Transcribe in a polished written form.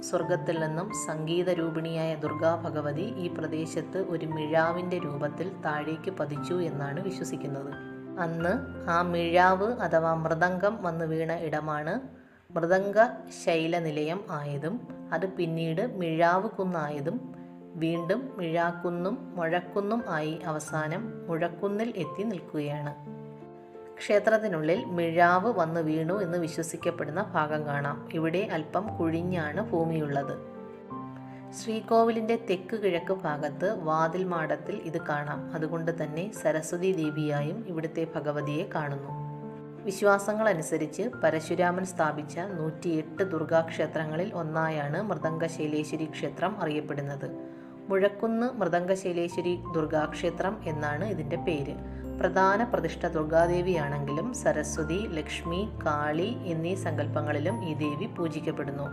സ്വർഗത്തിൽ നിന്നും സംഗീതരൂപിണിയായ ദുർഗാ ഭഗവതി ഈ പ്രദേശത്ത് ഒരു മിഴാവിൻ്റെ രൂപത്തിൽ താഴേക്ക് പതിച്ചു എന്നാണ് വിശ്വസിക്കുന്നത്. അന്ന് ആ മിഴാവ് അഥവാ മൃദംഗം വന്നു വീണ ഇടമാണ് മൃദംഗ ശൈലനിലയം ആയതും അത് പിന്നീട് മിഴാവ് കുന്നായതും വീണ്ടും മിഴാക്കുന്നും മുഴക്കുന്നും ആയി അവസാനം മുഴക്കുന്നിൽ എത്തി നിൽക്കുകയാണ്. ക്ഷേത്രത്തിനുള്ളിൽ മിഴാവ് വന്നു വീണു എന്ന് വിശ്വസിക്കപ്പെടുന്ന ഭാഗം കാണാം. ഇവിടെ അല്പം കുഴിഞ്ഞാണ് ഭൂമിയുള്ളത്. ശ്രീകോവിലിൻ്റെ തെക്ക് കിഴക്ക് ഭാഗത്ത് വാതിൽ മാടത്തിൽ ഇത് കാണാം. അതുകൊണ്ട് തന്നെ സരസ്വതി ദേവിയായും ഇവിടുത്തെ ഭഗവതിയെ കാണുന്നു. വിശ്വാസങ്ങളനുസരിച്ച് പരശുരാമൻ സ്ഥാപിച്ച 108 ദുർഗാക്ഷേത്രങ്ങളിൽ ഒന്നായാണ് മൃദംഗശൈലേശ്വരി ക്ഷേത്രം അറിയപ്പെടുന്നത്. മുഴക്കുന്ന് മൃദംഗശൈലേശ്വരി ദുർഗാക്ഷേത്രം എന്നാണ് ഇതിൻ്റെ പേര്. പ്രധാന പ്രതിഷ്ഠ ദുർഗാദേവിയാണെങ്കിലും സരസ്വതി, ലക്ഷ്മി, കാളി എന്നീ സങ്കല്പങ്ങളിലും ഈ ദേവി പൂജിക്കപ്പെടുന്നു.